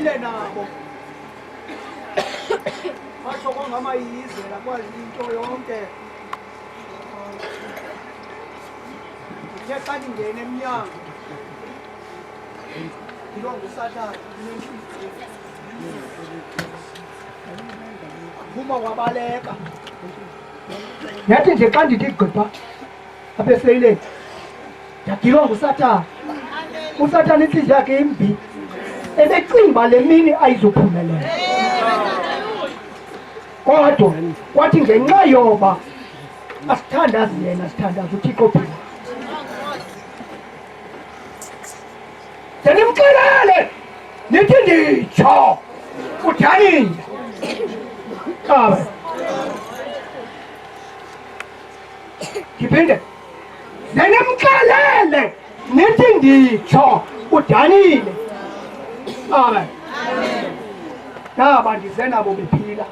Basilile nabo. Basho kongamayizela kwazi into yonke. Nje kanti ngene eminyango. Ilongo Sathane Phuma wabaleka. Yathi nje xa ndithi gqibha apha eseyileni yagilwa nguSathane. USathane inhliziyo yakhe imbi ebecinga le mini ayizophumelela. Kodwa kwathi ngenxa yoba asithandazi yena sithandaza uThixo phela. Senimxelele nithi nditsho uthanile. Abe Kiphinde senimxelele nithi nditsho udanile. Amen. Naba ndize nabo bephila.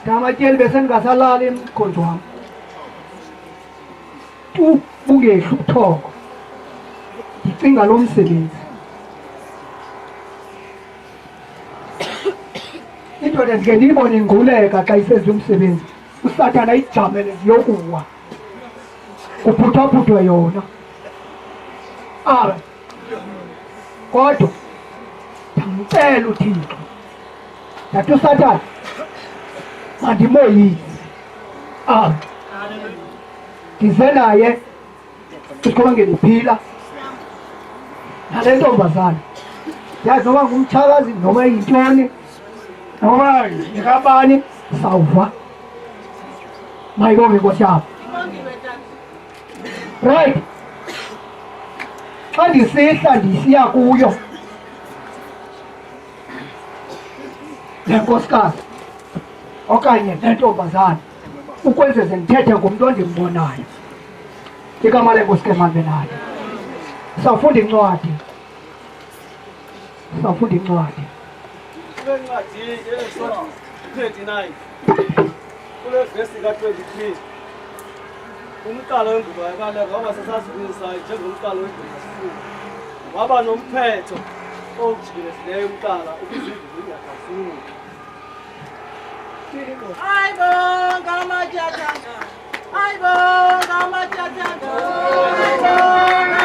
Ngamatyeli besengasalali emkhonto wam. Bungehla ubuthongo. Ndicinga lo msebenzi. Indoda ndike ndiyibone ingquleka xa isenza umsebenzi. USathane ayijamele ziyokuwa. Kuphuthwa yona. Abe. Kodwa ndamcela uThixo. Ndathi uSathane mandimoyise. Abe. Ndize naye Sikhobongela iphila. Nale ntombazana. Yazi noba ngumtshakazi noma yintoni. Noma yikabani sawuva. Mayibonge Nkosi yami. Right. Xa ndisihla ndisiya kuyo le nkosikazi okanye le ntombazana ukwenze ndithethe ngomntu ondimbonayo. Igama lenkosi ke mambe nayo. Sawufunda incwadi. Sawufunda incwadi. Incwadi yeSono 29. Kule verse ka-23. Umqalo wengubo yabaleka waba sesazibuyisa njengomqalo wengubo. Waba nomphetho ojikelesileyo umqala ukuzivula ingakhafuki. Ayibonga amajathanga. Ayibonga amajathanga. Ayibonga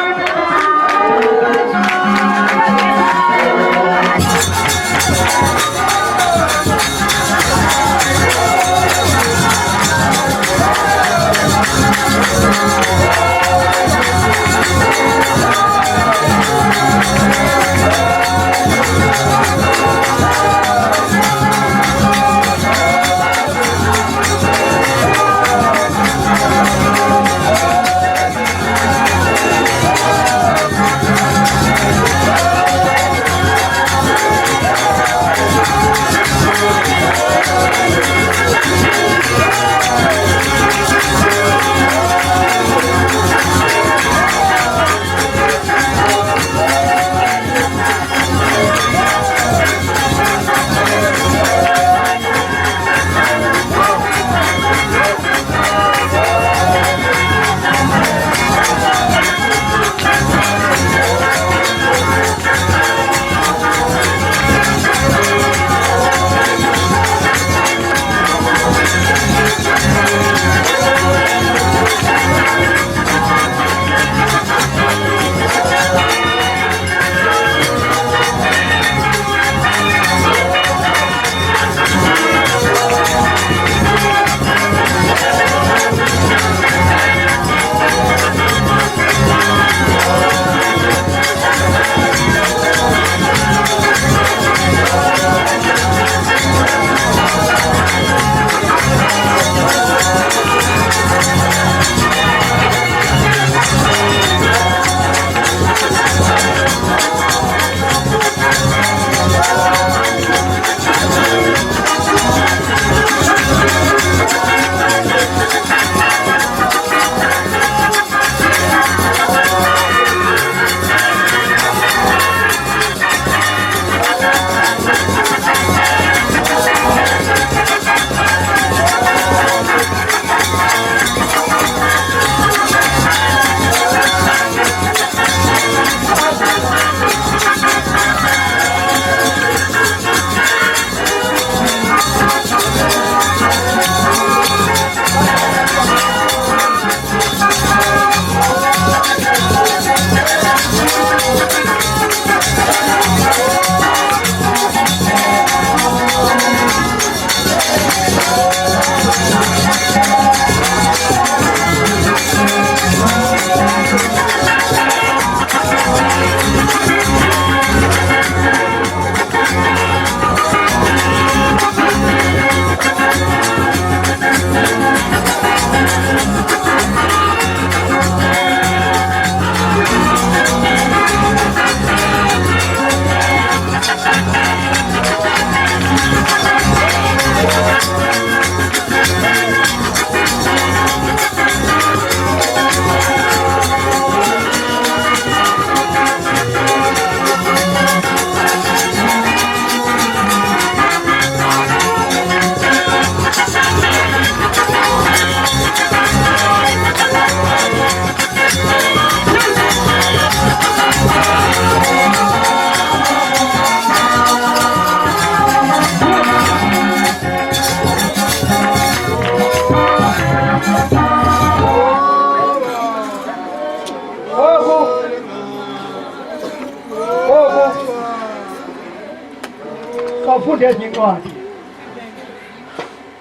ndifunde ezinye incwadi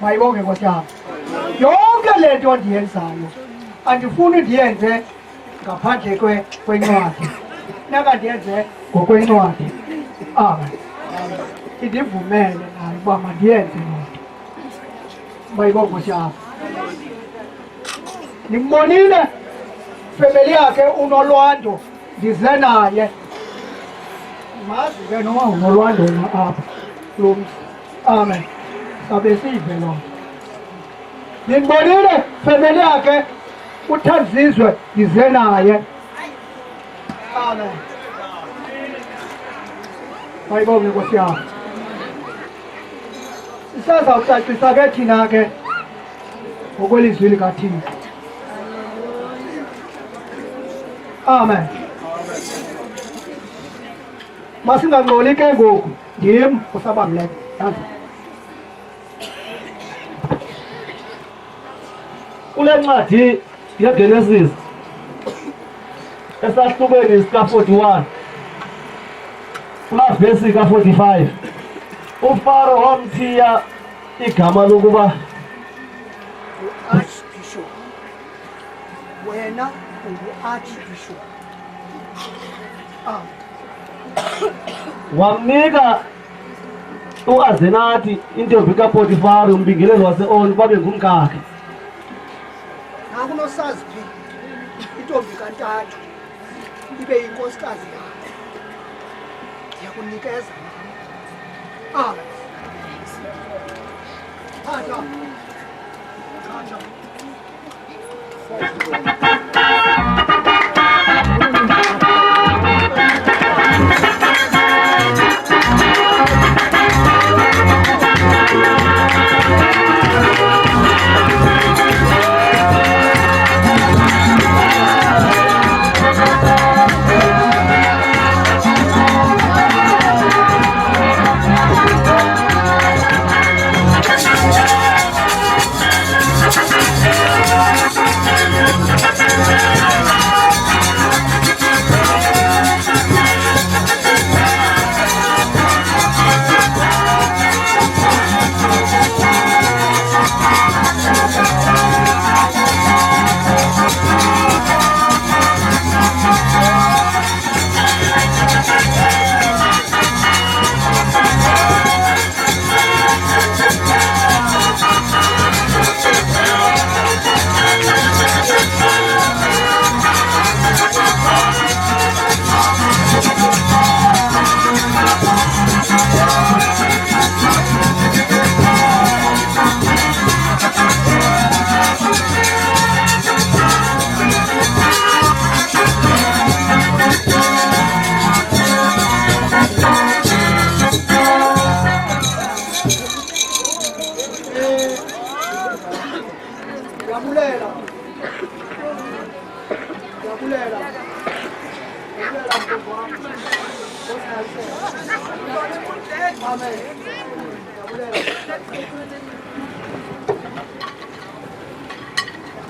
mayibonge Nkosi yami yonke le nto ndiyenzayo andifuni ndiyenze ngaphandle kwencwadi naka ndiyenze ngokwencwadi amen indivumele nayo uba mandiyenze loo nto mayibonge Nkosi yami nimbonile family yakhe unolwando ndize naye mazi ke noma unolwando apha lo mzi amen sabe sive lo nimbonile family yakhe uthanzizwe ndize naye amen mayibonge Nkosi yami sisazawucacisa ke thina ke ngokwelizwi likaThixo amen masingangxoli ke ngoku ndim usabamleke kule ncwadi yeGenesis esahlukweni sika-41 kulaa vesi ka-45 uFaro wamthiya igama lokuba Archbishop wena ungu-archbishop wamnika uAzenathi intombi kaPotifari umbingeleli wase-Oni babe ngumkakhe nakunosazi phi intombi kantathu ibe yinkosikazi yakho ndiyakunikeza thatha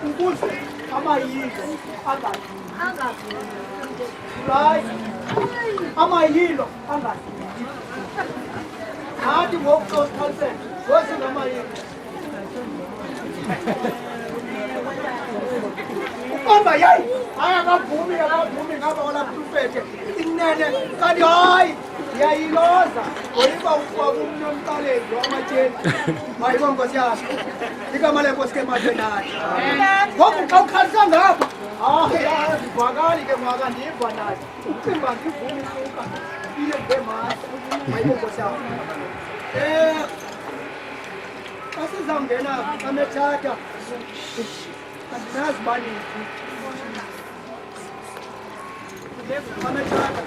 ukuze amayilo amayilo angadluli nathi ngokuxoxisana zosinga amayilo ukomba yayi akavumi ngapha kwala profete inene kanti hayi yayiloza ngoyiba kwakumnomqalezi wamatsheni mayibonge Nkosi yami igama lenkosi ke mathenani ngoku xa ukhalisa ngapha azivakali ke mwaka ndiva naye ucimba ngivumi suka ile ngemasi mayibonge Nkosi yami xa sizawungena amethatha andinazi baniphi amethatha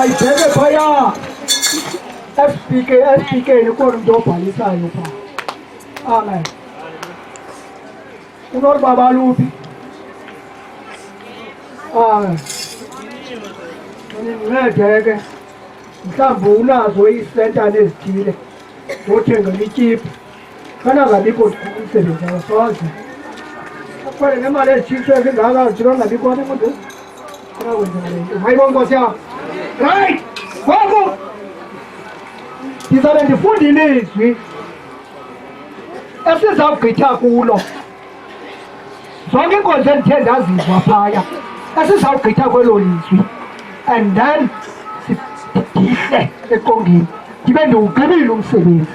mayibheke phaya esipikeni kona umuntu obhalisayo phaa. Amen. Unolubaba luphi? Amen. Nincede-ke mhlawumbe unazo iisentana ezithile zothengela ityiphu kanangabikho umsebenzi awasoze akhwele nemali ezitshintshwe zingaka jika ngabikho nemoto kunakwenzeka le nto. Hayibona nkosi yam. Right ngoku ndizawube ndifundile izwi esizawugqitha kulo zonke iinkonzo endithe ndazizwa phaya esizawugqitha kwelo lizwi and then sidihle eqongeni ndibe ndiwugqibile umsebenzi.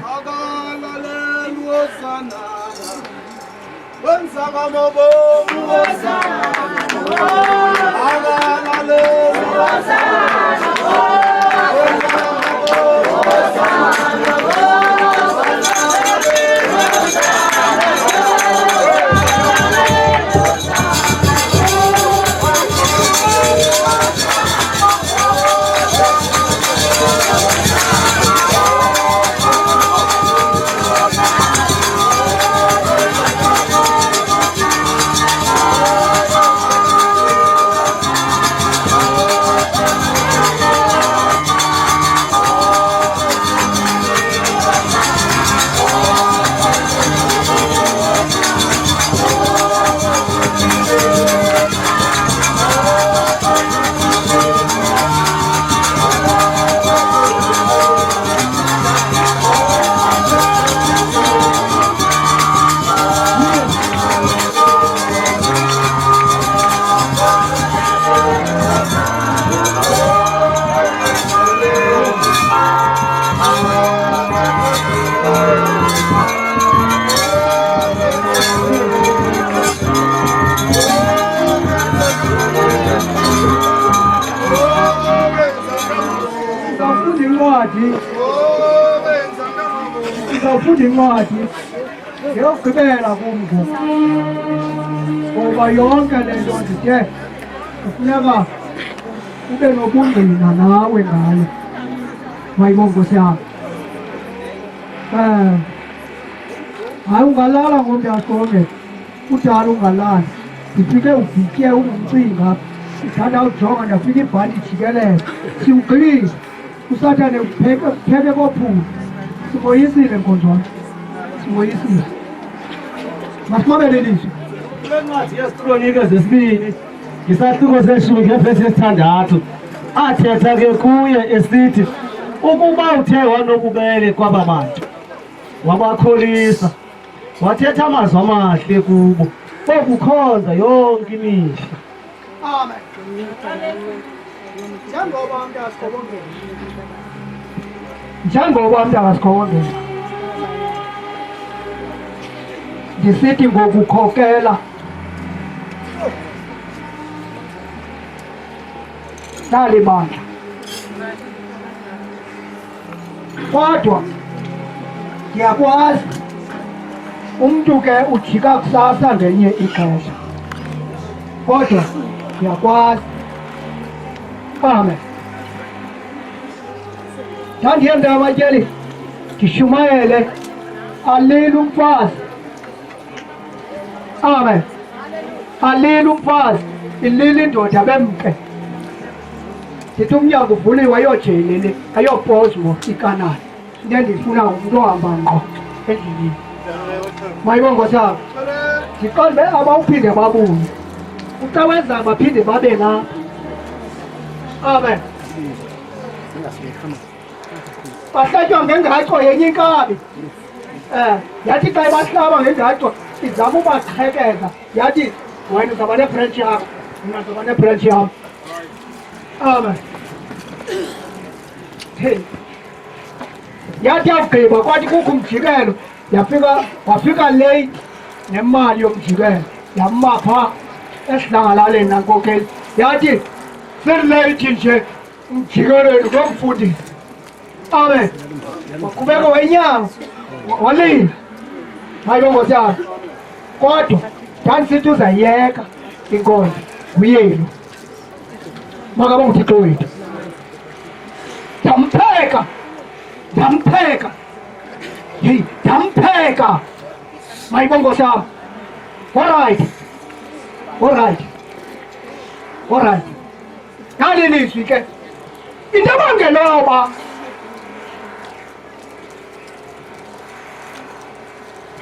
Sizawufunda incwadi ngeyokugqibela kumntu ngoba yonke le nto ndithe kufuneka ube nobungqina nawe ngayo. Mayibona nkosi yam. Hayi ungalala ngomntasonge kudala ungalali ndifike uvitye ungumcinga ndithanda ujonga ndafika ibhali ijikelele siwugqilile usathane upheke kophula. Simoyisile nkonzwana, simoyisile. Masimamele lizwi. Kule ncwadi yesiKronike zesibini ngesahluko seshumi ngevesi yesithandathu athetha ke kuye esithi ukuba uthe wanobubele kwaba bantu wabakholisa wathetha amazwi amahle kubo bokukhonza yonke imihla. Amen. Njengoba umntu asikhobongela. Njengoba umntu asikhobongela. Ndisithi ngokukhokela nali bandla kodwa ndiyakwazi umntu ke ujika kusasa ngenye ixesha kodwa ndiyakwazi. Amen. Ndandiye ndabatyeli ndishumayele alile umfazi. Amen. Alile umfazi ilile indoda bemke ndithi umnyango uvuliwe ayojelele ayopozwa ikanani into endifuna umntu ohamba ngqo endleleni. Mayibona nkosi yam. Ndiqonde abawuphinde babuye uxa wenza baphinde babe lapha. Amen. Bahlatywa ngengaco yenye inkabi. Yathi xa ibahlaba ngengaco izama ubaqhekeza yathi wena uzaba nebhrentshi yakho mna ndizaba nebhrentshi yam. Amen. Yathi yawugqiba kwathi kukho umjikelo wafika late nemali yomjikelo yama phaa esidlangalaleni nankokeli yathi selileyithi nje umjikelweni komfundisi. Amen. Waqhubeka wenyanga walila. Mayibona nkosi yam. Kodwa ndandisithi uzayiyeka inkonzo nguyelu makaba nguThixo wethu. ndampheka hey ndampheka mayibongo sam alright ngalilizwi ke into abangeloba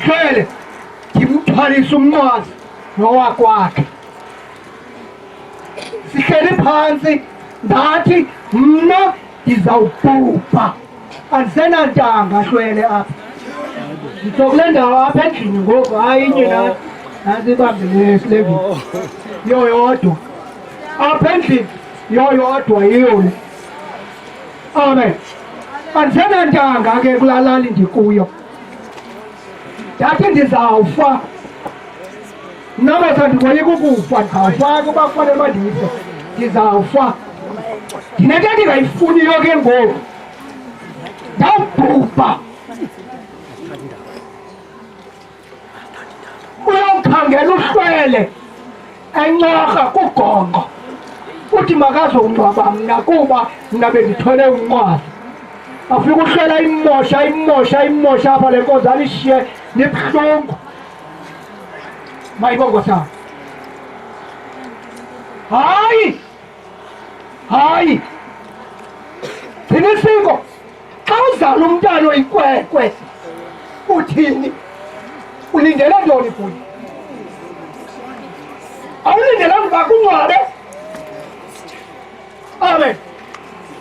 hlele ngimthwalisa umnqwazi nowakwakhe sihleli phansi ndathi mna ndizawubhubha andisenantanga hlwele apha ndizokule ndawo apha endlini ngoku hayi inye nantsi ibambile esilevini yoyodwa apha endlini yoyodwa yiyo le amen andisenantanga ke kulaa lali ndikuyo ndathi ndizawufa naba sandikoyika ukufa ndizawufa kuba kufanele uba ndife ndizawufa ndinento ndingayifuniyo ke ngoku ndawubhubha uyawukhangela uhlwele encorha kugongo uthi makazongcwaba mna kuba mna bendithwele unqwazi afika uhlwela imosha apha le nkosi alishiye nibuhlungu mayibongo sam hayi zinisiko xa uzala umntana oyikwekwe uthini ulindele ntoni kuye awulindelanga uba kungcwabe amen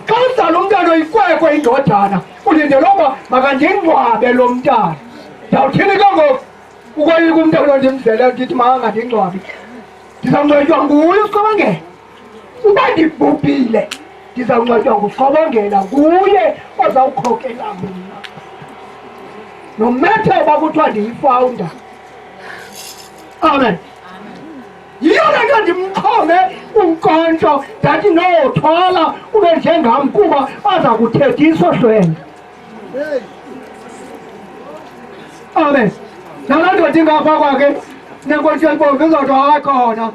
xa uzala umntana oyikwekwe indodana ulindele uba makandingcwabe lo mntana ndawuthini ke ngoku ukoyika umntana ondimzele ndithi makangandingcwabi ndizawungcwatywa nguye uSikhobongela uba ndibhubhile ndizawungcwatywa nguSikhobongela nguye ozawukhokela mna nomethe uba kuthiwa ndiyifawunda amen yiyo le nto ndimxhome unkontsho ndathi nothwala ube njengam kuba aza kuthetha hlwele amen nalaa ndoda ingapha kwakhe nenkontsho elibomvu izawuthi hayi khona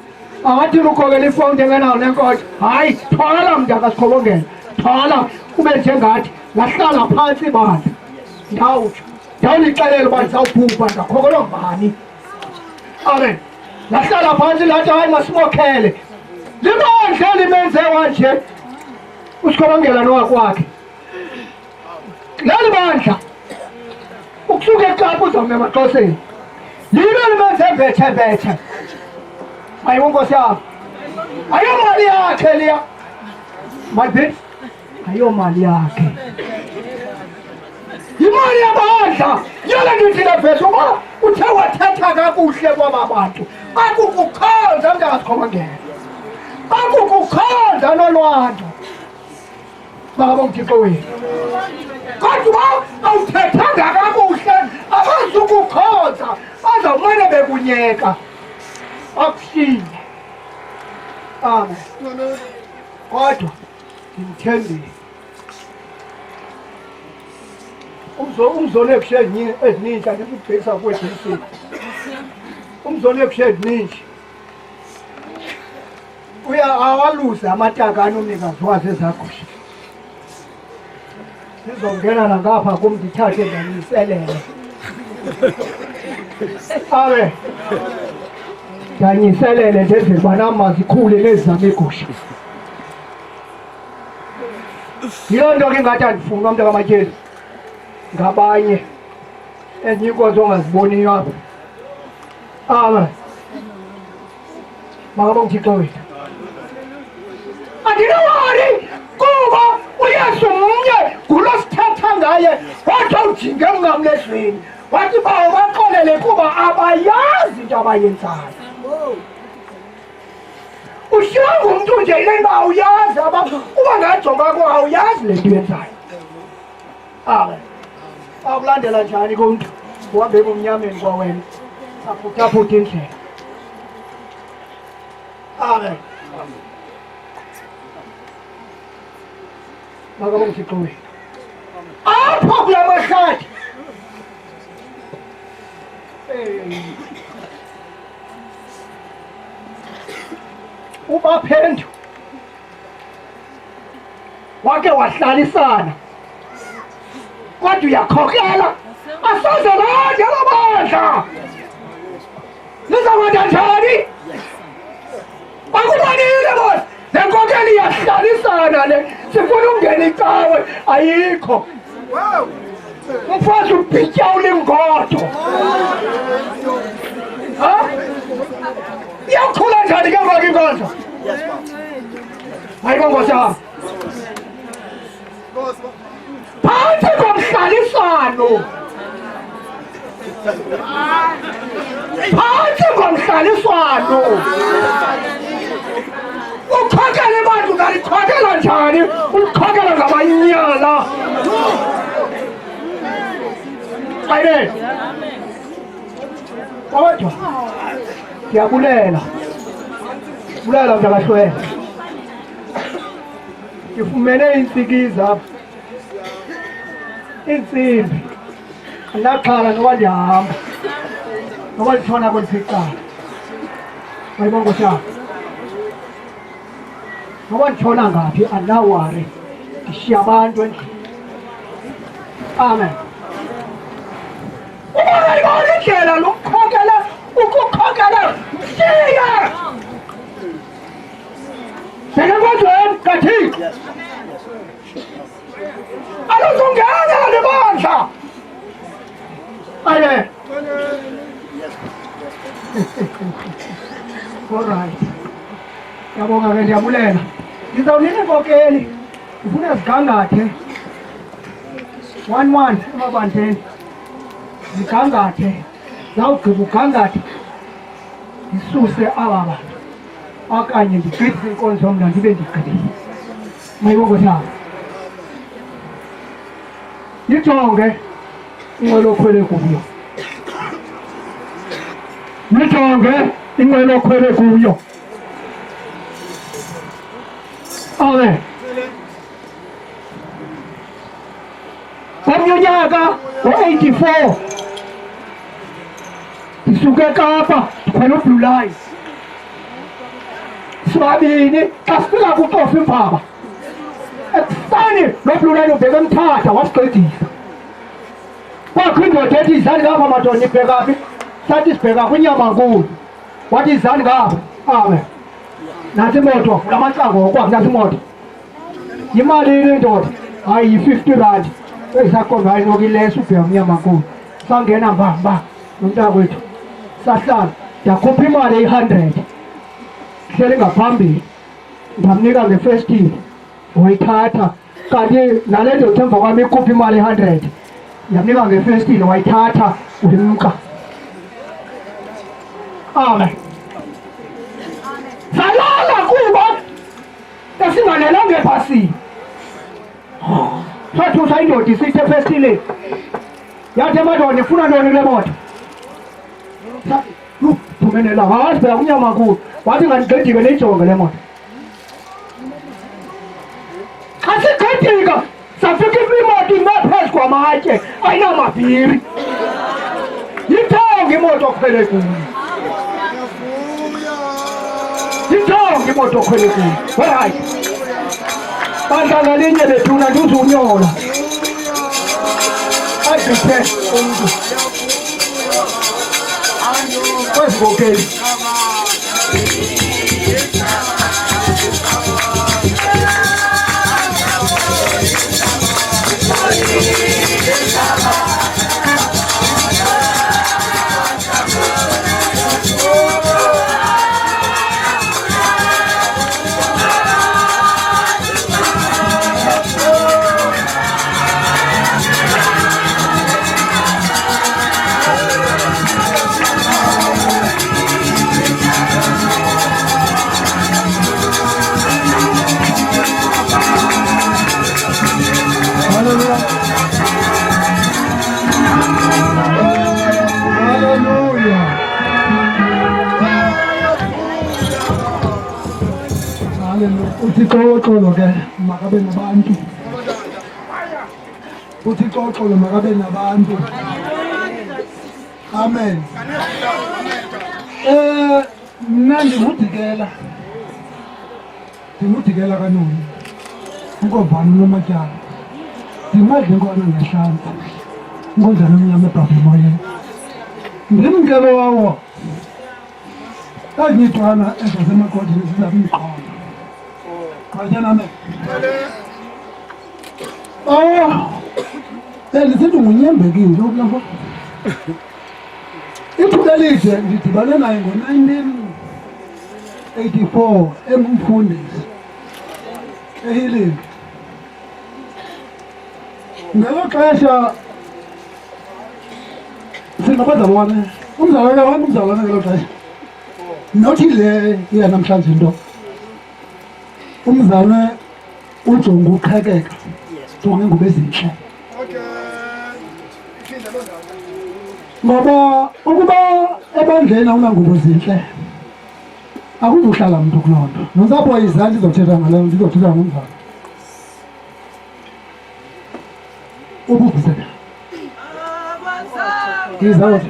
awathini ukhokela ifawundi engenawo nenkontsho hayi thwala mntakaSikhobongela thwala ube njengathi lahlala phantsi bandla ndawutsho ndawulixelela uba ndizawubhubha ndakhokelwa ngubani amen lahlala phantsi lathi hayi masimokhele libandla limenze wanje uSikhobongela nowakwakhe leli bandla ukusuka eKapa uzawume emaXhoseni libe limenze bethe mayibongo yam ayomali yakhe liya mayibhethi ayomali yakhe yimali yamandla yale ndithile vese uba uthe wathetha kakuhle kwaba bantu akukukhonza mntakaSikhobongela akukukhonza nolwando bakaboMthixo wethu kodwa uba awuthethanga kakuhle abazukukhonza bazawumane bekunyeka akushiye amen kodwa ndimthembile umzolo ebushe ezininji andikubhekisa kwedisini umzolo ebushe ezininji awaluze amatakane umnikazi wazo ezagusha ndizongena nangapha kum ndithathe ndanyiselele amen ndanyiselele ndenzela uba nam mazikhule nezi zam iigusha yiloo nto ke ngathi andifunwa mntakamatyeli ngabanye enye inkonzo ongaziboniyo apha amen makaboMthixo wethu andinowari kuba uyesu mnye ngulo sithetha ngaye wathi awujinge ungamlezweni wathi bawo baxolele kuba abayazi into abayenzayo ushiywa ngumntu nje ile nto awuyazi uba ngajonga kuba awuyazi le nto yenzayo amen akulandela njani kumntu uhambe ebumnyameni kwawena aphuthaphutha indlela amen makaboMthixo wethu apho kula mahlathi ubaphendu wake wahlalisana kodwa uyakhokela asaze lande lamandla lizakwenza njani bakubonile bona le nkokeli iyahlalisana le sifuna ungena icawe ayikho umfazi ubhityawula ingodo iyakhula njani ke ngoku inkonzo hayi bongosi yam phantsi komhlalisano ukhokele bantu ungalikhokela njani ulikhokela ngamanyala ayibeni kodwa ndiyabulela mntakahlwele ndifumene iintsikizi apha iintsimbi andinaxhala noba ndihamba noba nditshona kweliphiqala ayibongosha noba nditshona ngaphi andinawari ndishiya abantu endlini amen ubongalibona indlela ukukhokela mshiya sekenkonzweni kathixo aluzungena libandla aye alright yabonga ke ndiyabulela ndizawunika inkokeli ndifuna zigangathe 1 emabandleni zigangathe zawugqiba ugangathe ndisuse aba bantu okanye ndigqithise inkonzo mna ndibe ndigqibile mayibongosana nijonge inqwelo okhwele kuyo nijonge inqwelo okhwele kuyo amen omnye unyaka ngo-84 ndisuke eKapa ndikhwela uBlue Line sobabini xa sifika kutofa impaba ekuseni noBlue Line ubheka emthatha wasigqithisa kwakho indoda ethi izani ngapha madoda nibheka phi sathi sibheka kwiNyamankulu wathi izani ngapha amen nathi imoto vula amacango ngokwakho nathi imoto yimalini indoda hayi yi-50 rand ezisakhomba hayi nokileso ubheka kuNyamankulu sangena mbamba nomntakwethu sahlala ndakhupha imali eyi-100 hleli ngaphambili ndamnika ngefestile wayithatha kanti nale ndoda emva kwami ikhupha imali eyi-100 yamnika ngefestile wayithatha ulimka amen salala kuba esinganelanga ebhasini sathusa indoda isithe efestileni yathi emadoda nifuna ntoni kule moto thumenela hayi sibheka kuNyamankulu wathi ngandigedike niyijonge le moto asigedika safika imoto ingaphezu kwamatye ayinamabhiri yithonga imoto okhwele kuyo yithonga imoto okhwele kuyo werayi bandla ngalinye bethuna nduzunyola adithe umntu kwezibokeli uthixo woxolo ke makabe nabantu uthixo woxolo makabe nabantu amen mna ndingudikela kanoni unkovana unomatyala Ndimadle nkona ngehlanza. Ngonjalo mnyama ebhabha emoyeni. Ndimkelo wawo. Kanyitwana ezasemagodini zizabimqondo. Xatyana me. Ndisithi ngunyembekile okulapho. Ithuba elide ndidibane naye ngo-1984 engumfundisi eHealing. Ngelo xesha singabazalwane, umzalwane ngelo xesha. Nothi le yanamhlanje into. Umzalwane ujonga uqhekeka, jonga ingubo ezintle. Ngoba ukuba ebandleni awunangubo zintle akuzuhlala mntu kuloo nto. Nosapho izandla ndizothetha ngaleyo, ndizothetha ngomzalo. Ubuvuzela izawuthi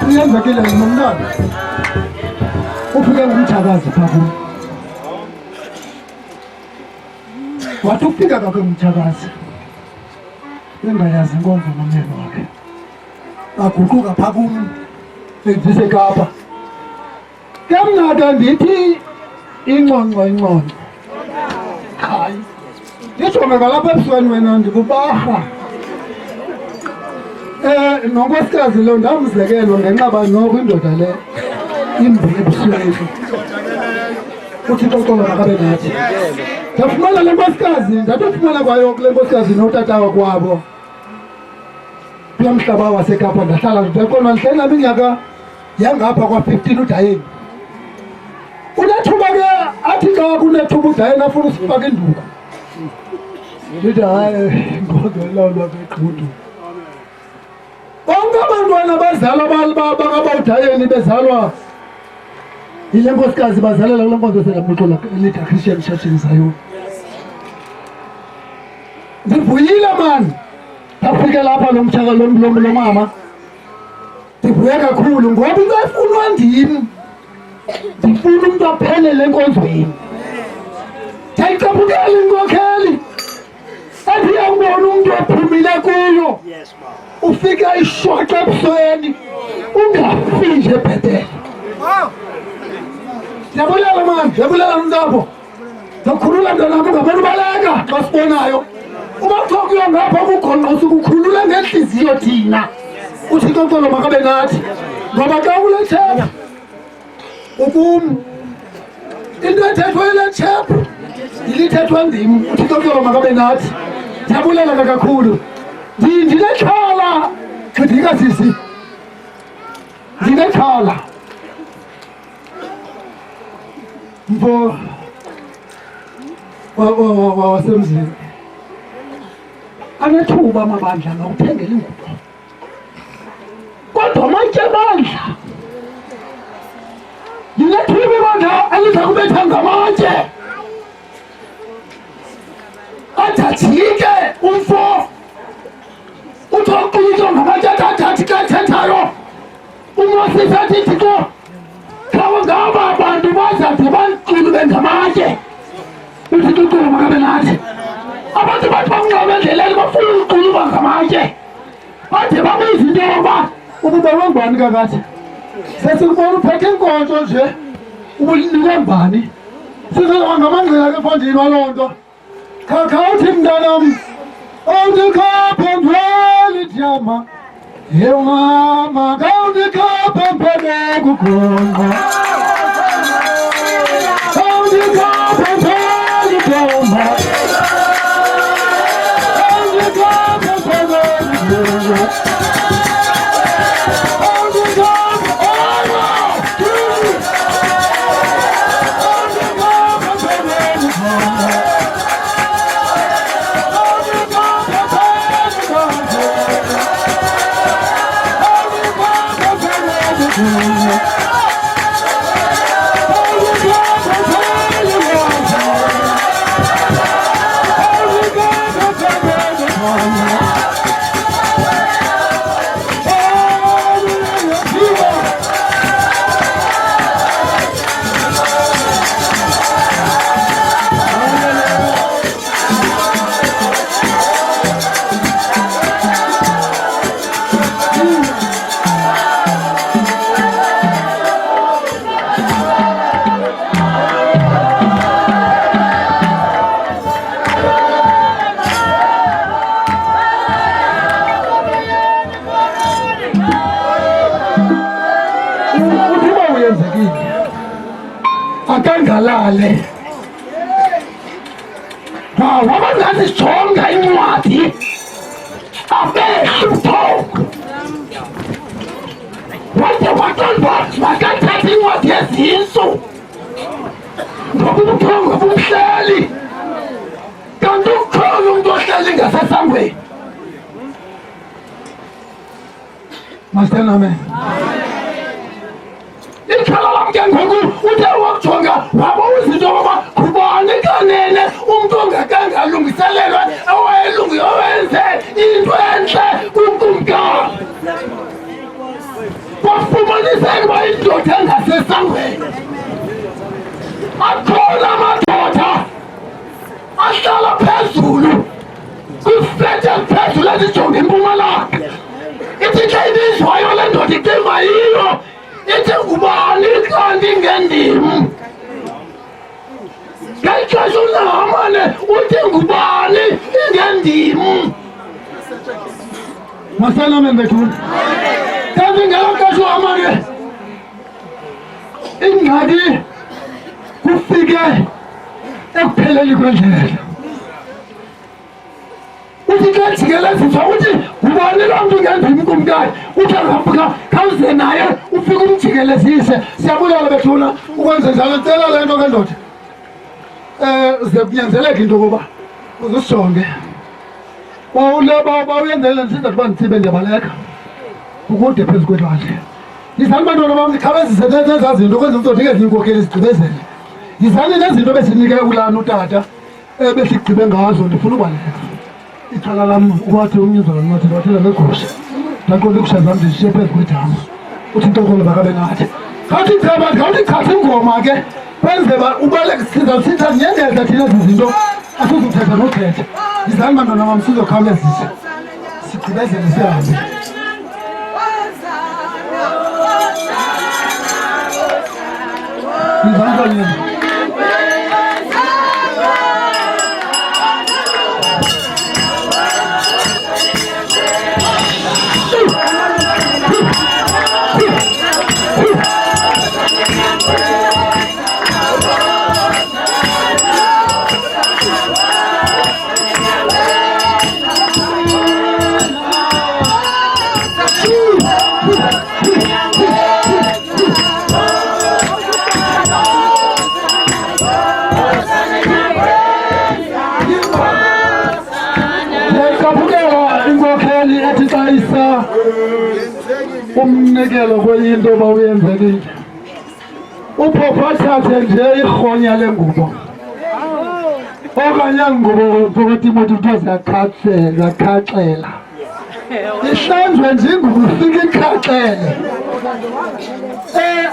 uyenzekile nomntana ufike ngumtshakazi phaa kum. Wathi ufika kakhe ngumtshakazi engayazi inkonzo nomyeni wakhe, aguquka phaa kum benzise Kapa. Kamnaka ndithi inconco hayi ndijonge ngalapha ebusweni wena ndikubarha. Nonkosikazi lo ndamzekelo ngenqaba noko indoda le imbi ebusweni. Uthixo xolo makabe nathi. Ndafumana le nkosikazi, ndatofumana kwayo kule nkosikazi notata wakwabo kulaa mhlaba waseKapa. Ndahlala ndaqonda ndihleli nami iminyaka yangapha kwa-15 udayeni. Unethuba ke athi xa kunethuba udayeni afuna usifaka induku. Ndithi hayi ngozolawulwa kweqhudu. Bonke abantwana bazalwa bakabawudayeni bezalwa yile nkosikazi bazalela kule nkonzo esengamxola elithi Christian Church in Zion. Ndivuyile mani ndafike lapha lo mtshaka lo mama. Ndivuye kakhulu ngoba into efunwa ndim, ndifuna umntu aphelele enkonzweni. Ndiyayicaphukela inkokheli endiyambona umntu ophumile kuyo ufike ishoxe ebusweni ungafinje ebhetele. Ndiyabulela mani, ndiyabulela mntsapho. Ndokhulula mntanam ungamane ubaleka xa sibonayo. Uba kuthiwa kuyo ngapha kukhonqosa ukukhulula ngentliziyo thina. Uthixo xolo makabe nathi ngoba xa kule tshephu ukum into ethethwa yile tshephu ilithethwa ndim. Uthixo xolo makabe nathi. Ndiyabulela kakhulu. Ndinexhala gxidika sisi, ndinexhala mfo wasemzini. Anethuba amabandla ngawuthengela ingubo, kodwa amatye bandla linethuba ibandla eliza kubetha ngamatye. Athajike umfo uthokuyitho ngamatye athathathi kathethayo. Umosisi athi Thixo khawe ngaba abantu bazade banqulube ngamatye. Uthixo xolo makabe nathi. Abantu bathi bangqabe endleleni bafuna ukuquluba ngamatye bade babuza into yoba ukuba wengubani kakade. Sesikubona uphethe inkonzo nje ubunikwe mbani. Sizoba ngamangqina ke mfondini waloo nto. Khawuthi mntanam awudikhaphe ngeli dyama yemama khawudikhaphe mpele kukhonqa khawudikhaphe mpele dyama khawudikhaphe mpele kukhonqa. yenzekile akangalale wabangazijonga incwadi abehluthoko wade waqonda makathatha incwadi yezinso ngoba ubuthongo bumhleli kanti ukhona umuntu ohleli ngasesangweni. Master amen. Ikhala lamke ngoku uthe wakujonga wabo izinto ngoba kubani kanene umuntu ongakangalungiselelwe owenze into entle kukumkani. Wafumaniseka uba indoda engasesangweni akhona amadoda ahlala phezulu kwifleti eliphezulu ezijonga impumalanga. Ithi ke ibizwayo le ndoda icima yiyo ithi ngubani kanti ngendimu. Ngexesha uNahamane uthi ngubani ingendimu. Masaname mbethuni kanti ngelo xesha uHamane ingxaki kufike ekupheleni kwendlela. Uthi xa jikeleziswa uthi ngubani loo mntu ngendimu kumkani. Uthi angaphuka khawuze naye ufike umjikelezise. Siyabulala bethuna ukwenza njalo ncela le nto ke ndoda ze kunyanzeleka into yokuba uzusijonge bawuyenzele ndisiza ukuba nditsibe ndiyabaleka ukude phezu kwelwandle. Yizani bantwana bam nikhawulezise nezaa zinto kwenza umntu ndike ziyinkokeli zigqibezele. Yizani nezinto besinike ulana utata besigcibe ngazo ndifuna ubaleka. Ixhala lam wathi umnyuzana nothi wathela negusha ndaqonda igusha zam ndizishiye phezu kwedama. Uthi intokolo bakabe nathi khawuthi ceba khawuthi chatha ingoma ke kwenze ubaleke sizawusitha nyengeza thina ezi zinto asizuthetha nothetha. Yizani bantwana bam sizokhawulezisa sigqibezele sihambe. Yizani bantwana umnikelo kweyinto bawuyenzekile. Uphopho athathe nje irhonya lengubo okanye ngubo kuTimothy kuthiwa ziyakhaxela. Ihlanjwe nje ingubo ifike ikhaxele.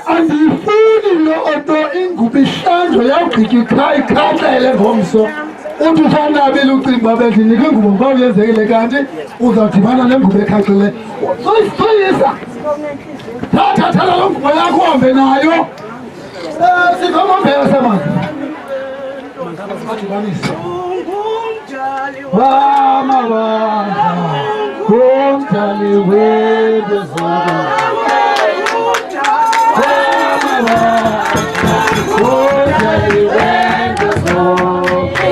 Andiyifuni loo nto ingubo ihlanjwe yawugqitya ikhaxele ngomso. Uthi usanabile ucimba bezinika ingubo ngoba uyenzekile kanti uzawudibana nengubo ekhaxele. Soyisa thatha loo ngubo yakho uhambe nayo. Sikhomongela semanzi wamabandla kumdali wento zonke. Kumdali wento zonke.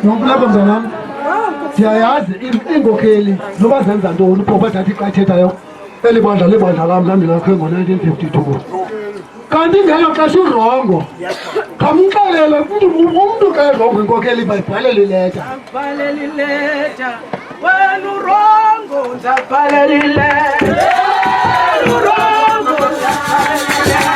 Nokulapha mntanam ndiyayazi iinkokheli noba zenza ntoni uPhopho athatha xa ithethayo eli bandla libandla lam landilakhe ngo-1952 kanti ngelo xesha urongo khamxelele umntu xa erongo inkokheli bayibhalela ileta. Zabhalela ileta wena urongo zabhalela ileta urongo zabhalela ileta.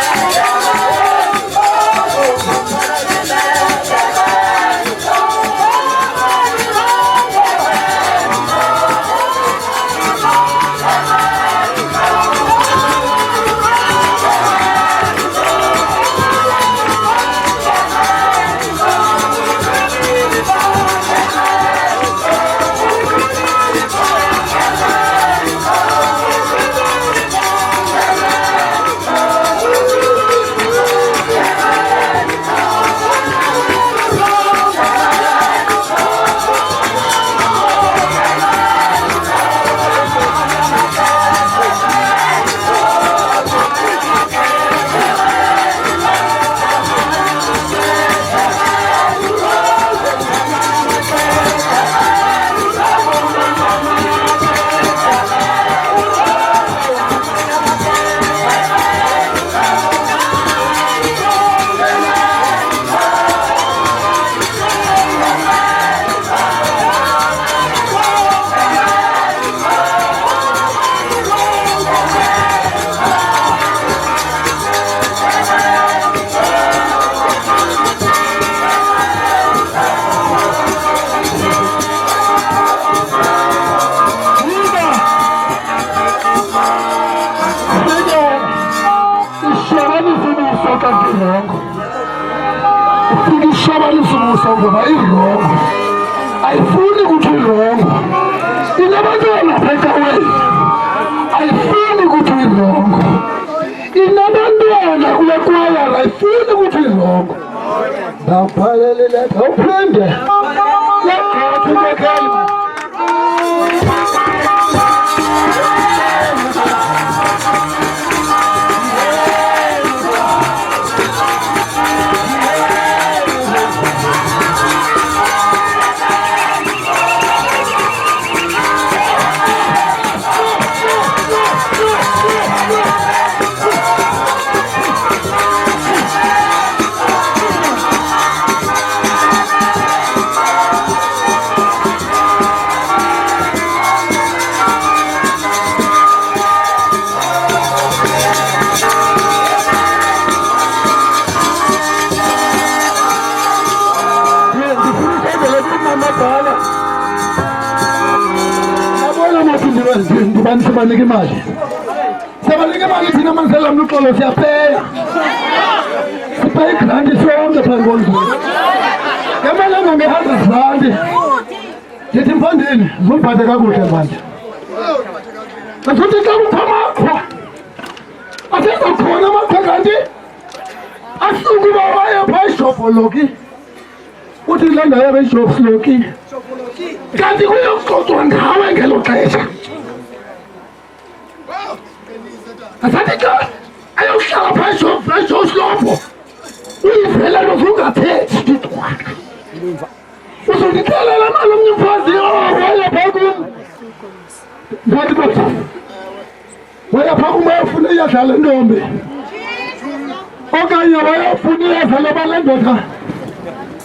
ngoba irongo ayifuni ukuthi irongo inabantwana phekaweni ayifuni ukuthi irongo inabantwana kule kwaya ayifuni ukuthi irongo ngaphalelele ngawuphinde yakhethu bekele ngubani sibanike imali sibanike imali thina manisela mluxolo siyapeya sipeya igranti sonke phambi konzulu ngemalanga nge-100 randi ndithi mfondini zundiphathe kakuhle manje asithi xa kuthamakho asezokhona amaphekandi asuke uba baye phaa ishobholoki uthi kule ndawo yabeshobholoki kanti kuyokuxoxwa ngawe ngelo xesha asathi xa ayokuhlala phaa slopho uyivela nozungathethi nditwaka uzondixelela mali omnye umfazi waya phaa kum ngathi kodwa waya phaa kum wayofuna iyadlala intombi okanye wayofuna iyadlala bale ndoda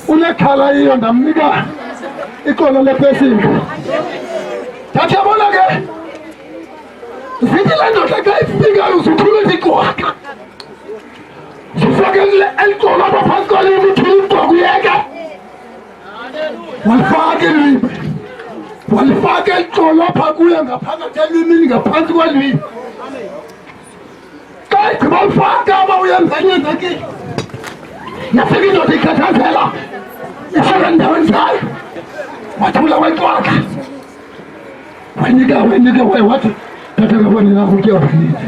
unekhala yiyo ndamnika ixolo lepesika ndathi yabona ke zithi le ndoda xa ifikayo uzuthulisa iqwaka zifake elixolo apha phantsi kwalimi uthula iqwaka uyeke walifaka ilwimi walifaka elixolo apha kuyo ngaphakathi elwimini ngaphantsi kwalwimi xa igqiba ulifaka aba uyenza enye ndaki yafika indoda ikhathazela ifaka endaweni zayo wathula weqwaka wanika wathi thatha kabona nakutya waphilile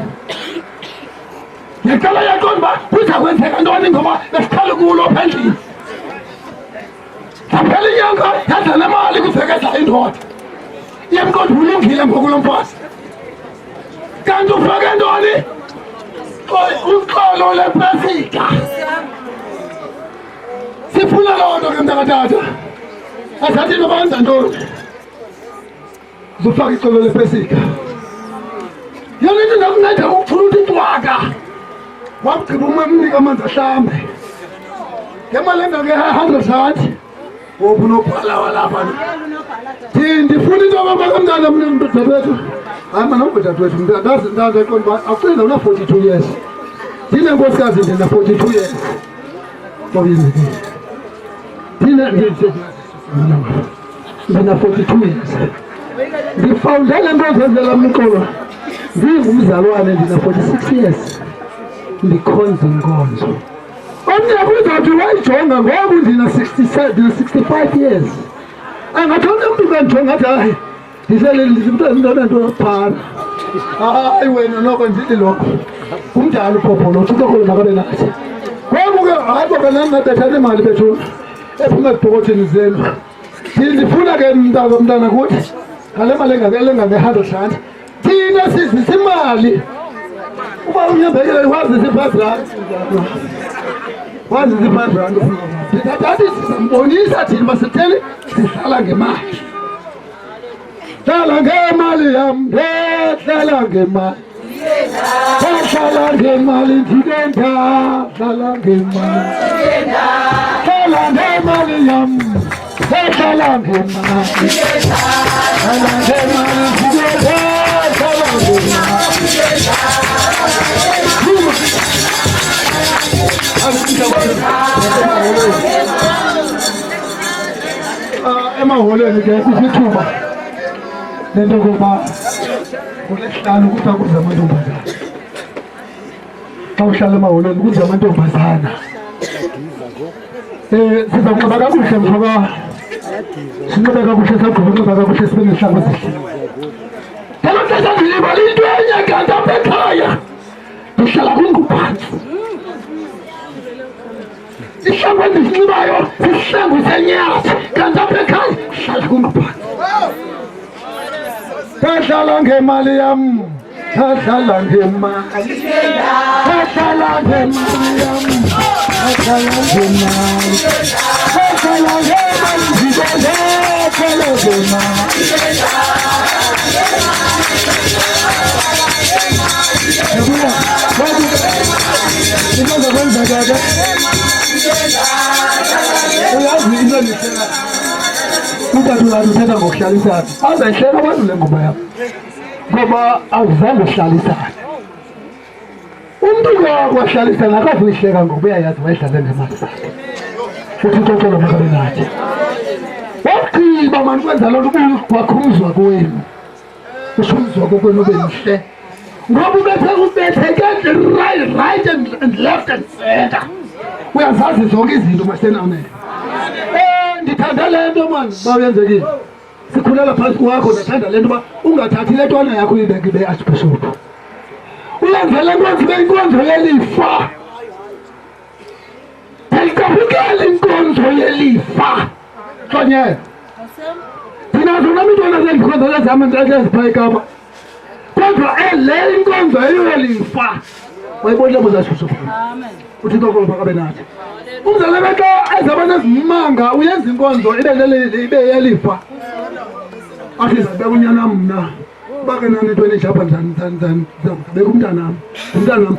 ngicela yaqonda uba kuza kwenzeka ntoni ngoba besiqhale kulo apha endlini zaphela inyanga yaza nemali kufekeza indoda iyemqonda ulungile ngoku lo mfazi kanti ufake ntoni uxolo lepesika sifuna loo nto ke mntakatata asathi nobanza ntoni zofaka ixolo lepesika yona into ndakunceda ukuthuluta iqwaka wagqiba umnika amanzi ahlambe ngemali engake-100 randi ngoku nobhala walapha ndifuna into babakamntana mnadadewethu hayi mana ungudadewethu ndazi eqonda uba akucinga una-42 years ndinenkosikazi ndina-42 years ndina-42 years ndifawunde le nto zenzela mxolo ndingumzalwane ndina-46 years ndikhonza inkonzo omnye kuzawuthi wayijonga ngoku ndina-65 years angathi omnye umntu kandijonga athi hayi ndiselentona phana hayi wena noko ndili lokho umdala uphopholo uthixokolo makabe nathi ngoku ke hayi boke nandingadethana imali bethuna ephuma ezipokothini zenu ndifuna ke mntana kuthi ngale mali engange-100 rand thina sizisa imali uba unyembekele wazisa i-5 rand wazisa i-5 rand ndithathathi sizambonisa thina uba sitheni sihlala ngemali hlala ngemali yam ndehlala ngemali hlala ngemali ndikenda hlala ngemali hlala ngemali yam hlala ngemali hlala ngemali ndikenda hlala ngemali emaholweni ke kusithuba lento kokuba kulesihlanu kuthiwa kuze amantombazana xa uhlala emaholweni kuze amantombazana Sizawuqaba kakuhle mhloka. Sinqoba kakuhle sagqoka kakuhle sibe nesihlangu esihle. Phela xesha ndilibala into enye kanti apha ekhaya ndihlala kwingubhansi. Isihlangu endisinxibayo sisihlangu senyathi kanti apha ekhaya ndihlala kwingubhansi. Tahlala ngemali yam, tahlala ngemali, tahlala ngemali yam, tahlala ngemali, tahlala ngemali, tahlala ngemali. Intoza kwenza kaka. Uyazi into ndisela. Utatulayo uthetha ngokuhlalisana. Azayihleka abantu le ngoma yam. Ngoba awuzange uhlalisane. Umntu kwahlalisana akazuyihleka ngoba uyayazi wayedlale ngemali zakhe. Futhi uxoxelo makabe nathi. Wagqiba mani kwenza loo nto wakhumzwa kowenu. Ushumzwa kokwenu ube mhle. Ngoba ubetheke right and left and center. Uyazazi zonke izinto masenamene. Ndithanda le nto mani bawuyenzekile. Sikhulela phansi kwakho ndathanda le nto uba ungathathi le ntwana yakho uyibeke ibe archbishop. Uyenzele inkonzo ibe inkonzo yelifa. Ayikabukela inkonzo yelifa. Hlonyela. Thina zona mitwana zendikhonzela zam ezipha eKapa. Kodwa le inkonzo yelifa. Wayibonile mozashushu. Amen. Uthixo kodwa makabe nathi. Umzali bethu ezaba nezimanga uyenza inkonzo ibe yelifa. Athi zabeka unyana mna. Bake nani into enijapha njani beka umntanami. Umntanami.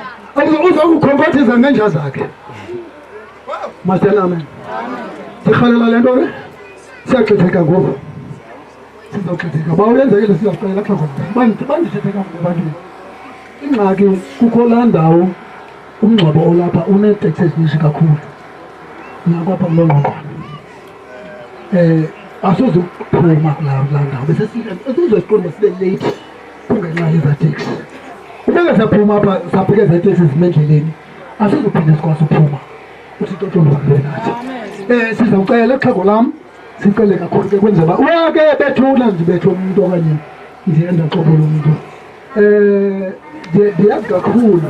Uzokukhomfathisa ngenja zakhe. Masela amen. Sikhalela le nto ke. Siyaxetheka ngoku. Sizawuxetheka. Bawuyenzekile sizawuxelela xhogo. Bandithetheka ngabantwana. Ingxaki kukho laa ndawo umngcwabo olapha uneeteksi ezininzi kakhulu. Nakwapha kuloo ngqondo. Asizuphuma kulaa ndawo. Asizoziqonda sibe late kungenxa yeza teksi. Ubeke saphuma apha saphike eza teksi zime endleleni. Asizuphinde sikwazi uphuma. Uthixo uxolele nathi. Sizawucela ixhego lam. Sicele kakhulu ke kwenzela wake bethuna nje bethu umuntu okanye ndiye ndaxokola umuntu. Ndiyazi kakhulu.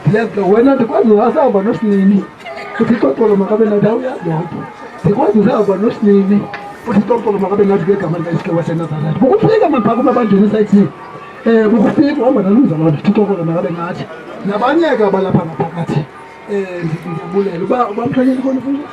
Ndiyazi wena ndikwazi uhamba nosinini. Uthixo uxolo makabe nathi awuyazi yonke. Ndikwazi uhamba nosinini. Uthixo uxolo makabe nathi ngegama likaYesu waseNazaretha. Bukufika mapha kumabandini sayithini. Bukufika uhamba naluza loo nto. Uthixo uxolo makabe nathi. Nabanye ke abalapha ngaphakathi. Ndibulela uba ubamhlanyeli khona futhi.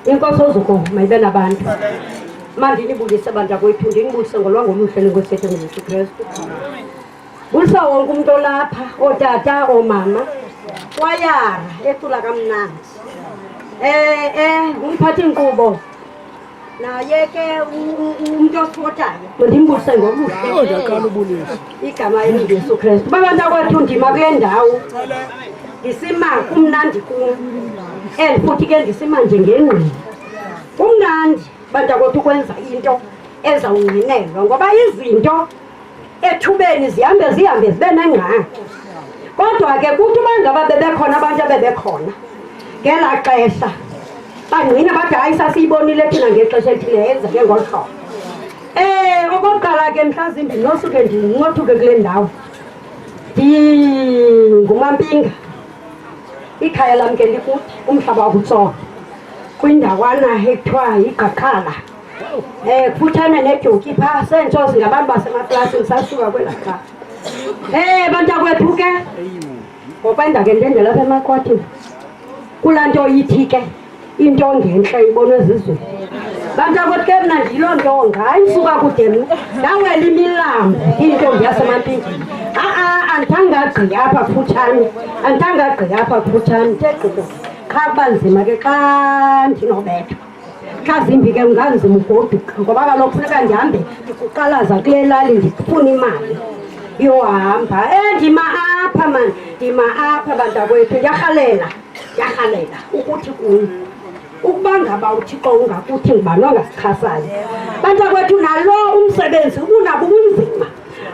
Inkosozuko mayibe nabantu. Manje nibulise abantu akwethu ndinibulise ngolwango oluhle lenkosi yethu Yesu Kristu. Bulisa wonke umuntu olapha, otata, omama, kwayara ecula kamnandi. Umphathi inkqubo naye ke umuntu osifotayo. Ndimbulise ngoluhle. Ndiyaqala ubulisa. Igama elithi Yesu Kristu. Babantu akwethu ndima kule ndawo. Ngisima kumnandi kum. Futhi ke ngisima nje ngengqini. Kumnandi bantu akwethu ukwenza into ezawungenelwa ngoba izinto ethubeni zihambe zibe nengxaki. Kodwa ke kuthi bangaba bebekhona abantu abebekhona ngelaa xesha bangqina bathi hayi sasiyibonile thina ngexesha elithile yenza ke ngolu hlobo. Okokuqala ke mhlazimbi nosuke ndingcothuke kule ndawo ndingumampinga. Ikhaya lam ke likude umhlaba wakutsolo kwindawana ekuthiwa yiGqakala kufutshane neDyoki phaa sentsho singabantu basemaplasini sasuka kwelaa xesha. Bantakwethu ke ngoba ndake ndendela apha emakhwathini kulaa nto ithi ke into ngentle ibonwe ezizweni. Bantakwethu ke mna ndiyiloo nto ngayisuka kude mna ndawela imilambo intombi yasemampingeni. Andithangagqi apha kufutshane ntegqilo qha kuba nzima ke xa ndinobethwa. Xa zimbi ke nganzima ugoduka ngoba kaloku funeka ndihambe ndikuqalaza kule lali ndifuna imali yohamba. Ndima apha bantakwethu ndiyarhalela ukuthi kuni ukuba ngaba uThixo ungakuthi ngubani ongasixhasayo. Bantakwethu nalo umsebenzi ubunabo ubunzima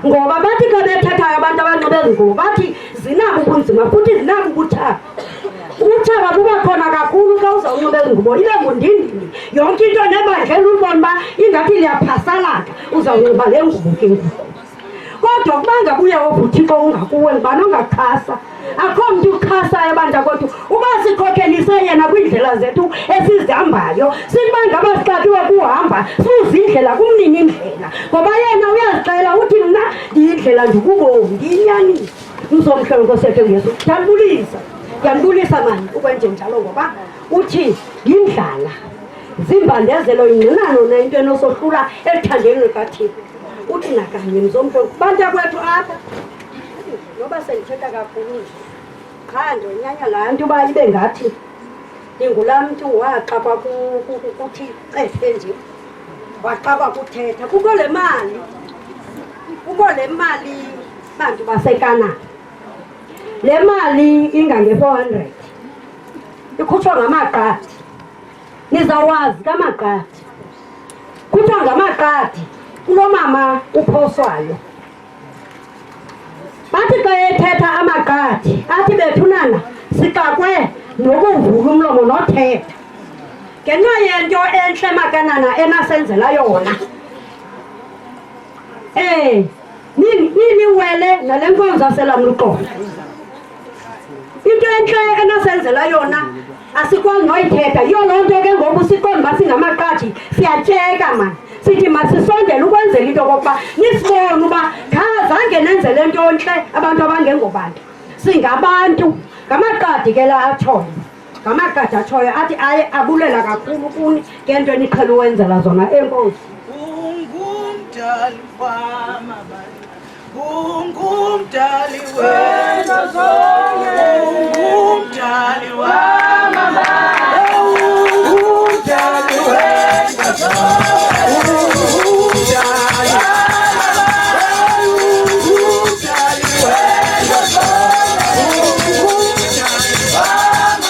ngoba bathi xa bethethayo abantu abanxibe ezingubo bathi zinabo ubunzima futhi zinabo ubutshaba. Ubutshaba buba khona kakhulu xa uzawunxiba ezingubo ibe ngundindini yonke into nebandlela ubona uba ingathi liyaphasalaka uzawunxiba le ngubo ke ngoku. Kodwa kuba ngabuye uThixo ungakuwe ngubani ongaxhasa. Akho mntu uxhasayo bantakwethu uba sikhokhelise yena kwiindlela zethu esizihambayo siba ngaba sixakiwe kuhamba sizindlela kumnini indlela ngoba yena uyazixela uthi mna ndiyindlela ndikubomi ndiyinyanisa. Mzomhle nkosethu Yesu ndiyambulisa mani ukwenje njalo ngoba uthi yindlala zimbandezelo ingqinano nento enosohlula ethandeni likaThixo. Uthi nakanye mzomhle bantakwethu apha noba sendithetha kakhulu qha ndonyanya laa nto uba ibe ngathi ndingulaa mntu waxakwa kuthi cefe nje waxakwa kuthetha. Kukho le mali bantu baseKanana. Le mali ingange-400 ikhutshwa ngamaqadi. Nizawwazi kamaqadi kuthiwa ngamaqadi kulo mama uphoswayo. Bathi xa ethetha amaqadi athi bethunana sixakwe nokuvula umlomo nothetha ngenxa yento entle makanana enasenzela yona. Niniwele nale nkonzo aselamluqola into entle enasenzela yona asikwazi noyithetha. Yiyo loo nto ke ngoku siqonda uba singamaqadi siyatyeka mani sithi masisondele ukwenzela into okokuba nisibone uba zange nenze le nto ntle abantu abangengobantu singabantu. Ngamaqadi ke la atshoyo ngamaqadi atshoyo athi abulela kakhulu kuni ngento eniqhela uwenzela zona. Enkosi. Ungumdali wena zonke, ungumdali wamabala, ungumdali wena zonke, ungumdali wamabala, ungumdali wena zonke, ungumdali wamabala,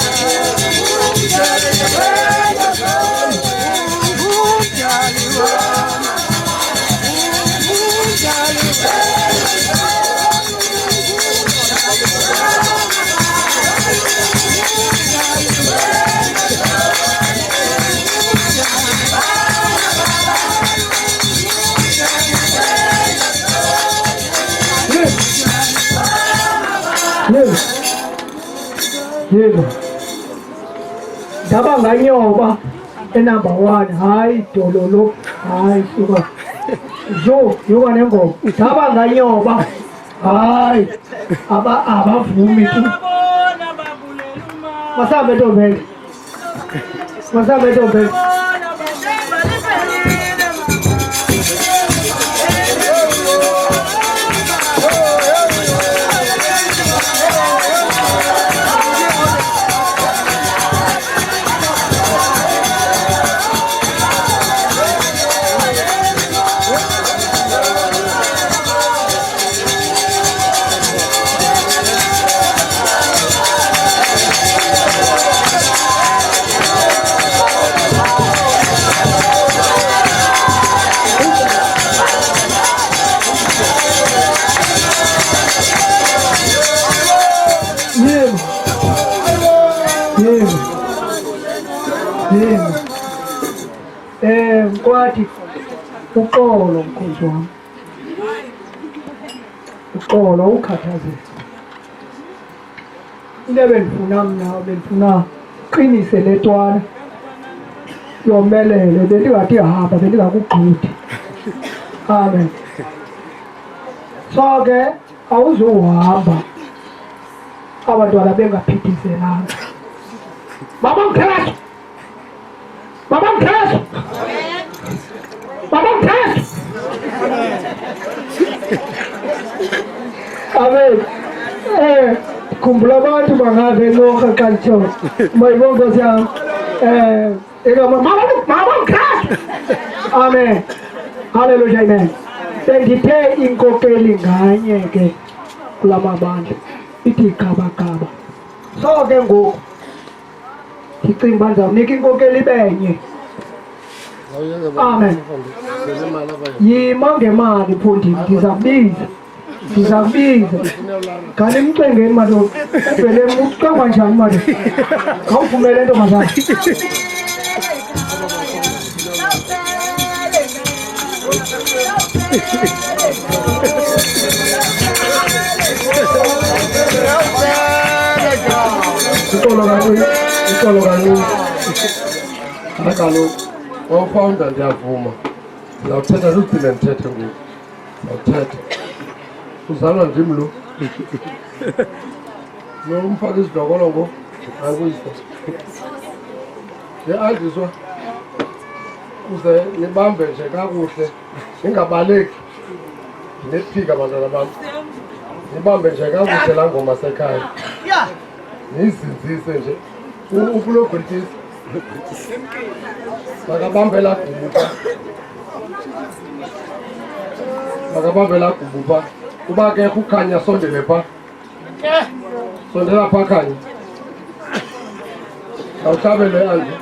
ungumdali wena zonke. Yebo. Daba nganyoba enumber 1 hayi dololo hayi suka. Yoka nengoma. Daba nganyoba hayi abavumi tu. Masambe ntombeni. nzima kwathi uxolo mkhozi wami uxolo ukhathazeke into bendifuna mna bendifuna qinise le ntwana yomelele bendingathi hamba bendingakugxuthi amen so ke awuzuhamba abantwana bengaphithiselanga Baba mkheso Baba mkheso Baba mkheso amen khumbula abantu bangaze lokho kantsho mayibongo siyam mama mkheso amen hallelujah amen bendithe inkokeli nganye ke kulamabandla ithi gabagaba so ke ngoku ndicinga uba ndizawunika inkokeli benye amen yima ngemali phondini ndiza kubiza ngani emcengeni madoda ubhele ucangwa njani madoda ngawuvumele ntombazana Ixolo kancinci hayi kaloku wawufawunda ndiyavuma ndizawuthetha luphinde ndithethe ngoku ndizawuthetha uzalwa ndim lo nomfaka izidokolo ngo akuyise andiswa uze nibambe nje kakuhle ningabaleki ndinephika abantwana bam nibambe nje kakuhle laa ngoma sekhaya niyizinzise nje ukulogwetisa makabambela gubu pha kuba ke kukhanya sondele pha sondela pha khanya awuhlabele anje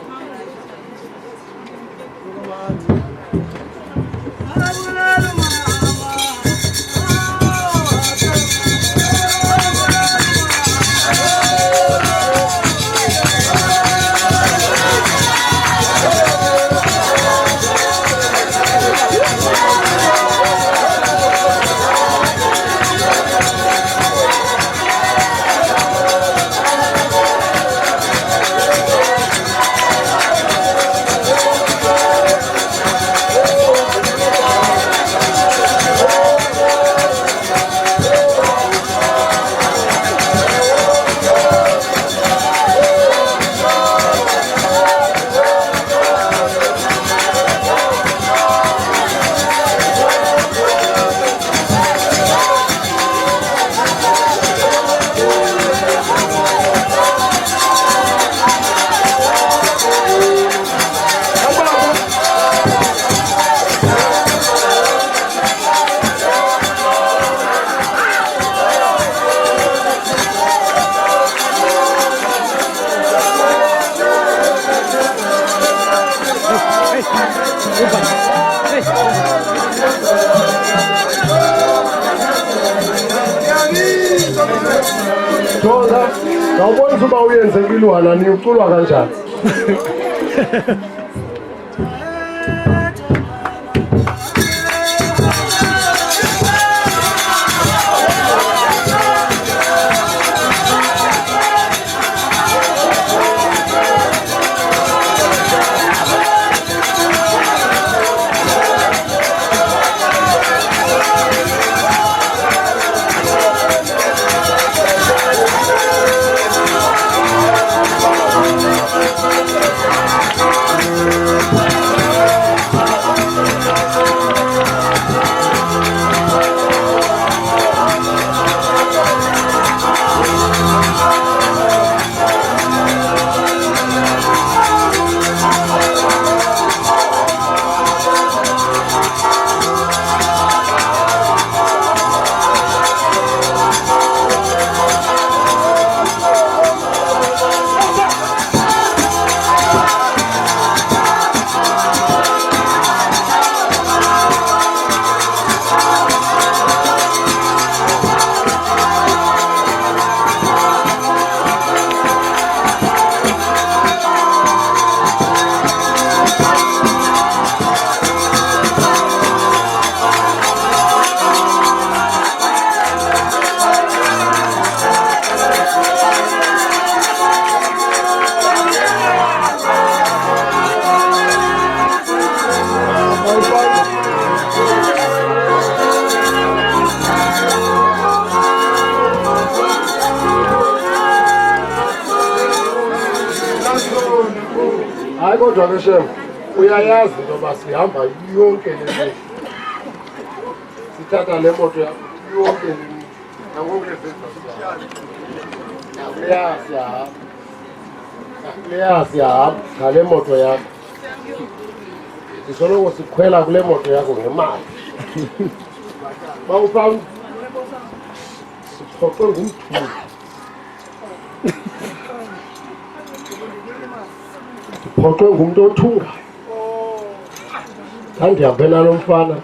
Doza, ngawubonisa uba uyenzekile uhanani uculwa kanjani. Kodwa ke shem, uyayazi ngoba sihamba yonke le nto. Sithatha le moto yakho yonke le nangoku le siyahamba ngale moto yakho. Sisoloko sikhwela kule moto yakho ngemali. Bawufanga siphoxwe ngumthunzi. Siphoxwe ngumuntu othungayo. Ndandihambe nalo mfana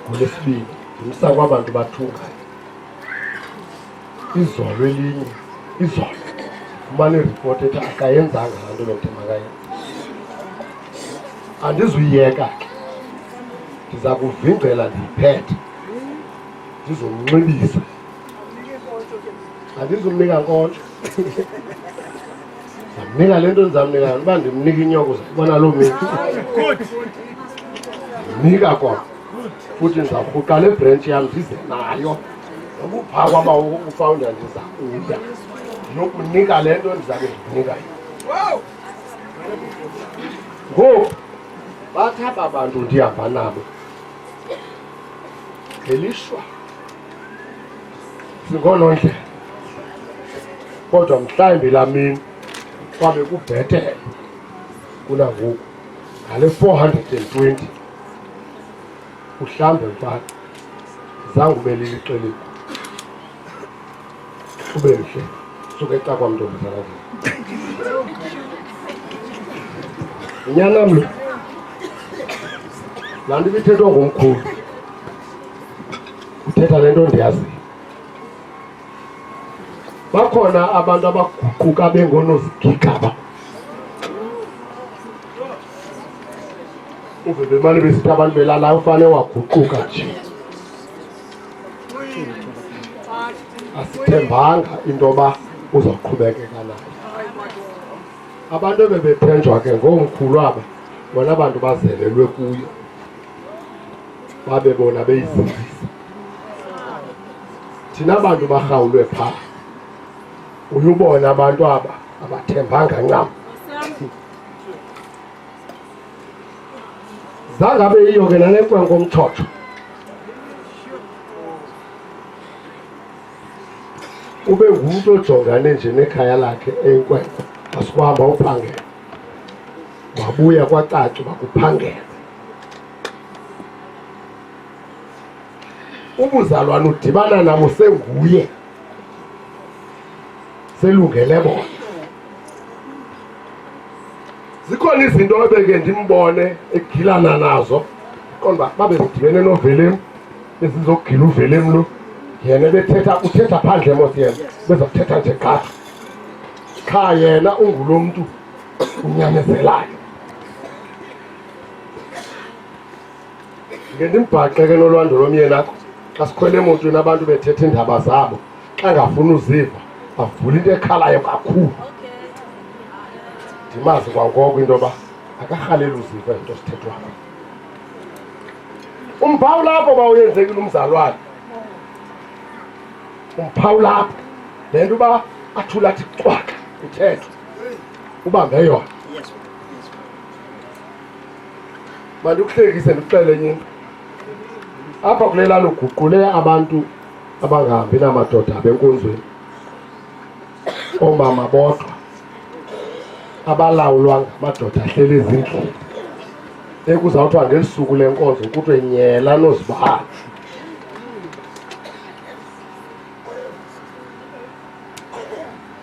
ngolesibini ndimsa kwabantu bathungayo. Izolo elinye, izolo fumana iripoti ethi akayenzanga laa nto lokuthe makayenza. Andizuyiyeka ke, ndiza kuvingcela ndiyiphethe ndizomnxibisa. Andizumnika nkonzo. Ndizamnika le nto ndizamnika uba ndimnika inyoko zakubona loo mini. Ndimnika kwa futhi ndizawurhuqa le branch yam ndize nayo. Noba uphaa kwaba ufounder ndiza kuya ndiyokunika le nto ndizabe ndinika yona. Ngoku bathi aba bantu ndihamba nabo ngelishwa singoonondlela, kodwa mhlawumbi laa mini kwabe kubhetele kunangoku. Ngale 420 uhlambe mfana, zange ube liliqelile ube mhle suke eca kwamntombazana. Unyanam lo laa nto ibithethwa ngomkhulu, uthetha le nto ndiyaziyo. Bakhona abantu abaguquka bengonozigigaba, uve bemane besithi abantu belala ufane waguquka nje. Asithembanga into yoba uzawuqhubekeka nayo. Abantu ebebethenjwa ke ngomkhulu aba, bona abantu bazelelwe kuyo, babe bona beyizinzisa. Thina abantu barhawulwe phaa, uyubona abantu aba abathembanga ncam. Zangabe yiyo ke nanenkwenkwe omtshotsho. Ube ngumntu ojongane nje nekhaya lakhe eyinkwenkwe, asikuhamba uphangela. Wabuya kwacaca uba kuphangela. Ubuzalwane udibana nabo senguye, selungele bona. Zikhona izinto ebeke ndimbone egilana nazo, qonda babe bedibene novelem, besizogila uvelem lo, yena uthetha phandle mos yena, bezothetha nje gqatha. Qha yena ungulo mntu unyamezelayo. Ngendimbhaqe ke nolwando lomyenakho, xa sikhwele emotweni abantu bethetha iindaba zabo, xa ngafuna uziva avule into ekhalayo kakhulu. Ndimazi kwangoko into yoba akarhaleli uziva into sithethwayo. Umphawu lapho bawuyenzekile umzalwane, umphawu lapho le nto uba athula athi cwaka uthethwa ubambe yona. Mandikuhlekise ndikuxele enye into. Apha kule lalo guqule abantu abangahambi namadoda benkonzweni, oomama bodwa abalawulwa ngamadoda ahleli ezindlini. Ekuzawuthiwa ngelisuku lenkonzo kuthiwe nyela nozibala.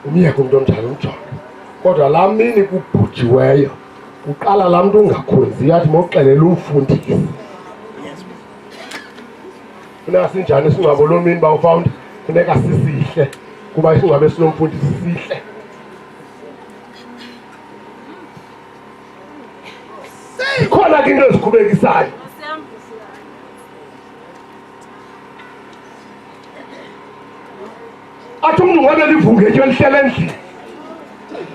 Umyeke umntu omdala umjonge. Kodwa laa mini kubhujiweyo uqala laa mntu ungakhwenziyo athi mawuxelela umfundisi. Funeka sinjani isingcwabo loo mini bawufawundi? Funeka sisihle kuba isingcwabo esinomfundisi sihle. Ikhona ke into ezikhubekisayo. Athi umntu ngabela ivungetyo elihlele endlini,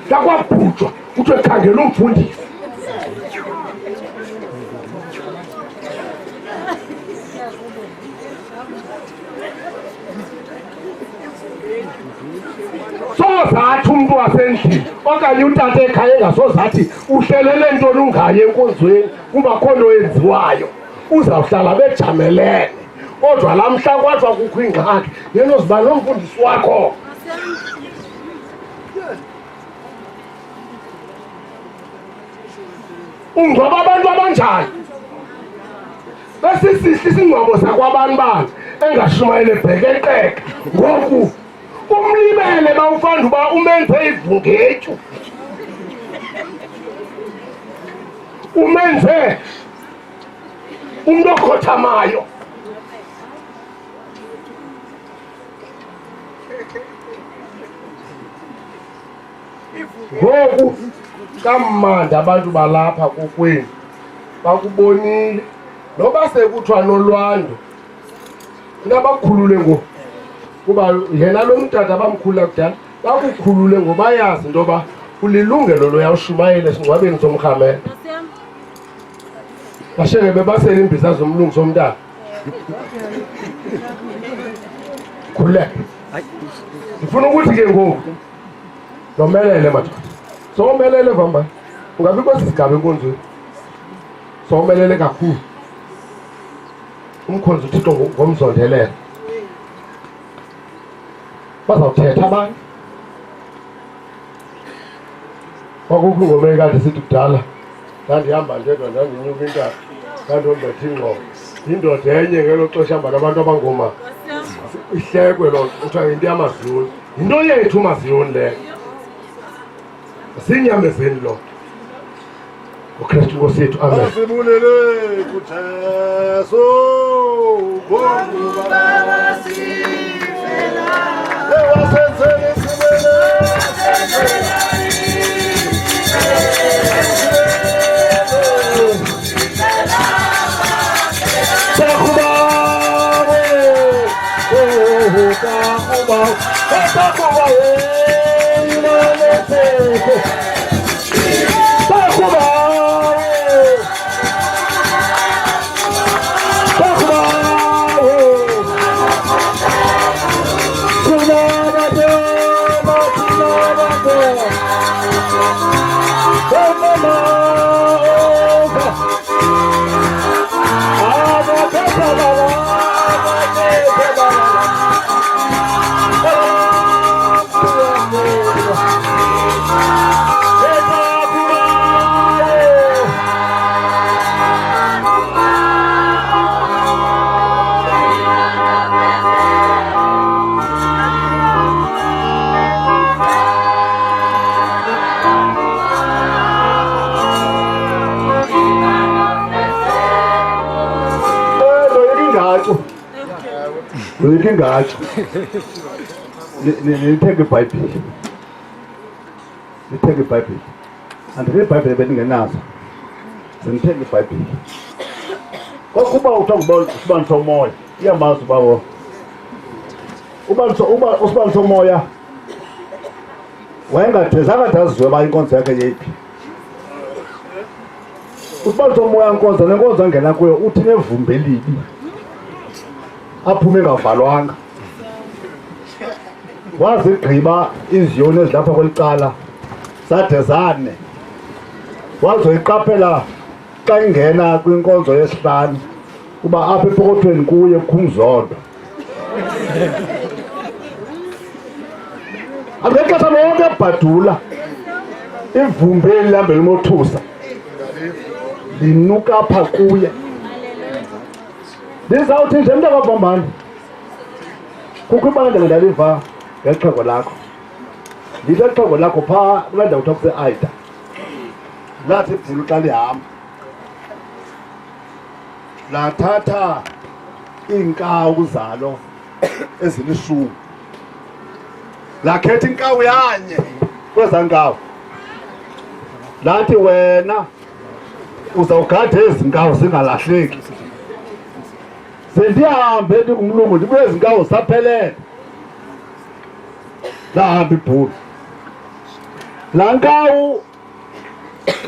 lakwabhujwa kuthiwe khangela umfundisi. sozathi umuntu wasendlini okanye utata ekhaya engasozathi uhlelele ntoni ungayi enkonzweni kungakho nto yenziwayo uzawuhlala bejamelene kodwa lamhla kwathiwa kukho ingxaki yena uziba nomfundisi wakho ungcwaba abantu abanjani besisihle isingcwabo sakwabani bani engashumayele ebhekeqeka ngoku umlibele bawufanda uba umenze ivungetyu umenze umuntu okhothamayo ngoku kamandi abantu balapha kokwenu bakubonile noba sekuthiwa nolwando nabakhulule ngoku kuba yena lo mtata bamkhulula kudala bakukhulule ngoba yazi into yoba ulilungelo loyawushumayela esingcwabeni somrhamela basheke bebasele iimbiza zomlungu somntana khululeke ndifuna ukuthi ke ngoku nomelele madoda somelele vambani ungabi kwesi sigaba enkonzweni somelele kakhulu umkhonzi uthixo ngomzondelelo bazawuthetha abantu kwakukho ingoma ekade sithi kudala ndandihamba ndedwa ndandinyuka intaba ndandombetha ingqondo indoda enye ngelo xesha hamba nabantu abangoma ihlekwe loo nto kuthiwa yinto yamaziyoni yinto yethu umaziyoni leyo sinyamezeni loo nto uKristu Nkosi yethu amen asibulele kuTheso ngokuba basifela ewasenzele sibele Uyithi ngatsho nithenge iBhayibhile nithenge iBhayibhile andike iBhayibhile beningenazo senithenge iBhayibhile kokuba uthiwa usibani somoya iyamazi uba usibani somoya wayengathezanga ndazizwe uba inkonzo yakhe yeyiphi usibani somoya nkonzo nenkonzo angena kuyo uthi nevumba elibi aphume engavalwanga wazigqiba iziyoni ezilapha kwelicala zade zane wazoyiqaphela xa ingena kwinkonzo yesihlanu kuba apha epokothweni kuye kukhumzondo angexesha lonke ebhadula ivumbi elihambe limothusa linuka apha kuye ndizawuthi nje mntu akabambani kukho ibandla ndaliva ngexhego lakho ndithi exhego lakho phaa kulaa ndawo kuthiwa kuse-aida lathi ibhulu xa lihamba lathatha iinkawu zalo ezilishumi lakhetha inkawu yanye kwezaa nkawu lathi wena uzawugada ezi nkawu zingalahleki sendihambe ndingumlungu ndibuye ezi nkawu zisaphelele lahamba ibhulu laa nkawu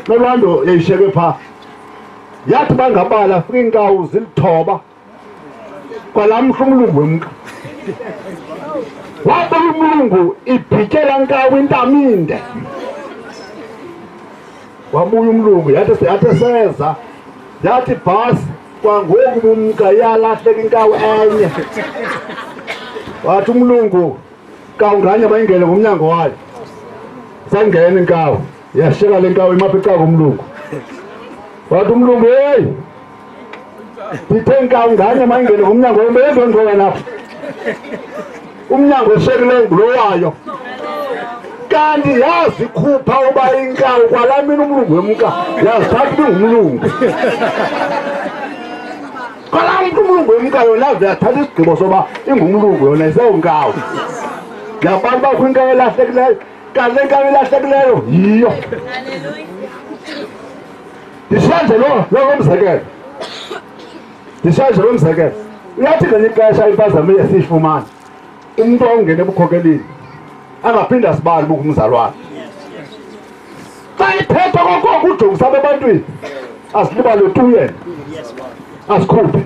nolwando yayishiyeke phaa yathi bangabala fika iinkawu zilithoba kwalaa mhla umlungu wemka wabona umlungu ibhikela nkawu intaminde. Wabuya umlungu yathi seza yathi bhasi kwangoku umka yalahleka inkawu enye. Wathi umlungu kawu nganye bayingene ngomnyango wayo. Sangena inkawu yashika le nkawu imaphica komlungu. Wathi umlungu hey ndithe nkawu nganye bayingene ngomnyango wembezo ngqoka lapha. Umnyango eshekileyo ngulo wayo. Kanti yazikhupha uba inkawu kwalamini umlungu wemka yazithatha ingumlungu. Kwalamini umlungu wemka yona yathatha isigqibo soba ingumlungu yona isewunkawu. Yabantu bakho inkawu elahlekileyo kanti le nkawu elahlekileyo yiyo. Ndishanje lo mzekelo. Ndishanje lo mzekelo. Uyathi ngenye ixesha impazamo esiyifumana umuntu ongena ebukhokeleni angaphinda sibali bukumzalwane. Xa iphetha kokoko ujongisa ebantwini asilibale tu yena asikhuphe.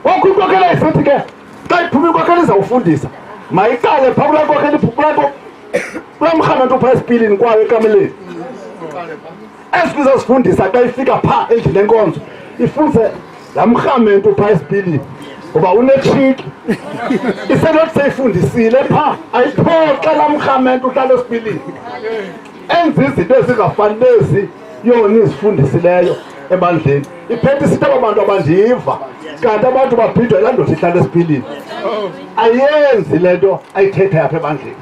Wakho inkokeli ayisithi ke xa iphuma inkokeli izawufundisa mayiqale phaa kulaa nkokeli kulaa mrhamente uphaa esipilini kwayo ekameleni. Esibiza sifundisa xa ifika phaa endlini enkonzo ifundise laa mrhamente uphaa esipilini ngoba unetshiki. Isenothi seyifundisile phaa ayiphoxe laa mrhamente uhlala esipilini enza izinto ezingafani nezi yona izifundisileyo ebandleni. Iphethe isithi aba bantu abandiva kanti abantu baphindwe laa ndoda ihlala esipilini. Ayenzi le nto ayithetha yapha ebandleni.